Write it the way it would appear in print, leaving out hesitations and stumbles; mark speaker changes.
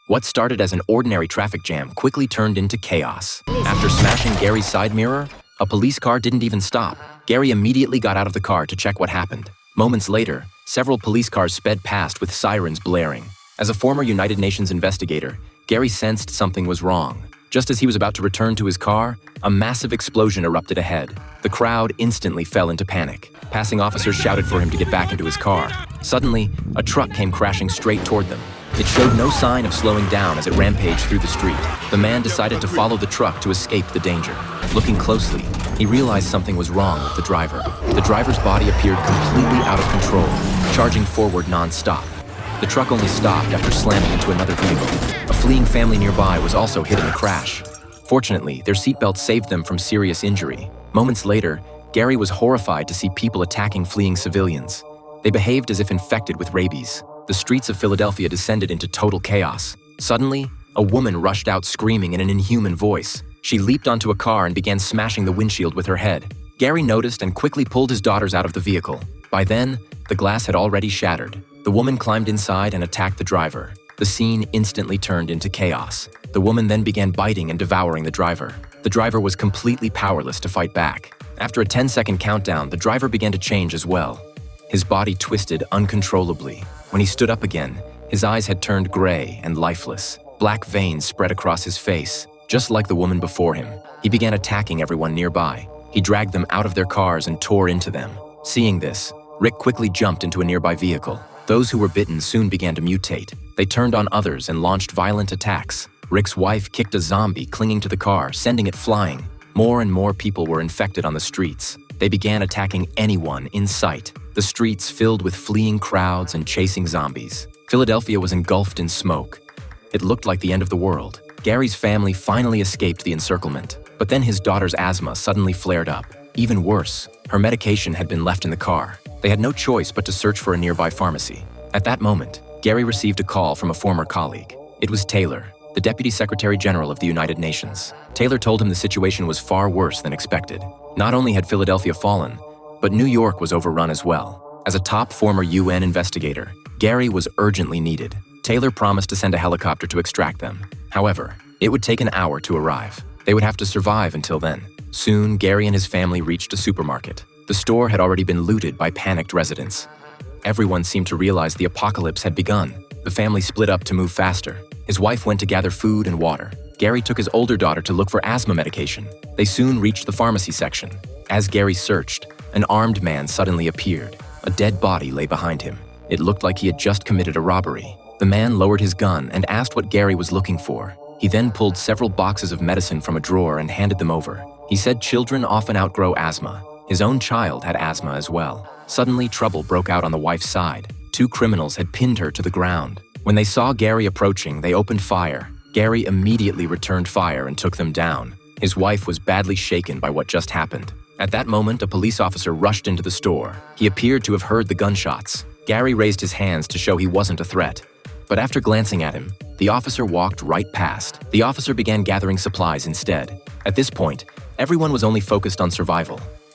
Speaker 1: What started as an ordinary traffic jam quickly turned into chaos. After smashing Gary's side mirror, a police car didn't even stop. Gary immediately got out of the car to check what happened. Moments later, several police cars sped past with sirens blaring. As a former United Nations investigator, Gary sensed something was wrong. Just as he was about to return to his car, a massive explosion erupted ahead. The crowd instantly fell into panic. Passing officers shouted for him to get back into his car. Suddenly, a truck came crashing straight toward them. It showed no sign of slowing down as it rampaged through the street. The man decided to follow the truck to escape the danger. Looking closely, he realized something was wrong with the driver. The driver's body appeared completely out of control, charging forward non-stop. The truck only stopped after slamming into another vehicle. A fleeing family nearby was also hit in the crash. Fortunately, their seatbelts saved them from serious injury. Moments later, Gary was horrified to see people attacking fleeing civilians. They behaved as if infected with rabies. The streets of Philadelphia descended into total chaos. Suddenly, a woman rushed out screaming in an inhuman voice. She leaped onto a car and began smashing the windshield with her head. Gary noticed and quickly pulled his daughters out of the vehicle. By then, the glass had already shattered. The woman climbed inside and attacked the driver. The scene instantly turned into chaos. The woman then began biting and devouring the driver. The driver was completely powerless to fight back. After a 10-second countdown, the driver began to change as well. His body twisted uncontrollably. When he stood up again, his eyes had turned gray and lifeless. Black veins spread across his face, just like the woman before him. He began attacking everyone nearby. He dragged them out of their cars and tore into them. Seeing this, Rick quickly jumped into a nearby vehicle. Those who were bitten soon began to mutate. They turned on others and launched violent attacks. Rick's wife kicked a zombie clinging to the car, sending it flying. More and more people were infected on the streets. They began attacking anyone in sight. The streets filled with fleeing crowds and chasing zombies. Philadelphia was engulfed in smoke. It looked like the end of the world. Gary's family finally escaped the encirclement, but then his daughter's asthma suddenly flared up. Even worse, her medication had been left in the car. They had no choice but to search for a nearby pharmacy. At that moment, Gary received a call from a former colleague. It was Taylor, the Deputy Secretary General of the United Nations. Taylor told him the situation was far worse than expected. Not only had Philadelphia fallen, but New York was overrun as well. As a top former UN investigator, Gary was urgently needed. Taylor promised to send a helicopter to extract them. However, it would take an hour to arrive. They would have to survive until then. Soon, Gary and his family reached a supermarket. The store had already been looted by panicked residents. Everyone seemed to realize the apocalypse had begun. The family split up to move faster. His wife went to gather food and water. Gary took his older daughter to look for asthma medication. They soon reached the pharmacy section. As Gary searched, an armed man suddenly appeared. A dead body lay behind him. It looked like he had just committed a robbery. The man lowered his gun and asked what Gary was looking for. He then pulled several boxes of medicine from a drawer and handed them over. He said children often outgrow asthma. His own child had asthma as well. Suddenly, trouble broke out on the wife's side. Two criminals had pinned her to the ground. When they saw Gary approaching, they opened fire. Gary immediately returned fire and took them down. His wife was badly shaken by what just happened. At that moment, a police officer rushed into the store. He appeared to have heard the gunshots. Gary raised his hands to show he wasn't a threat. But after glancing at him, the officer walked right past. The officer began gathering supplies instead. At this point, everyone was only focused on survival.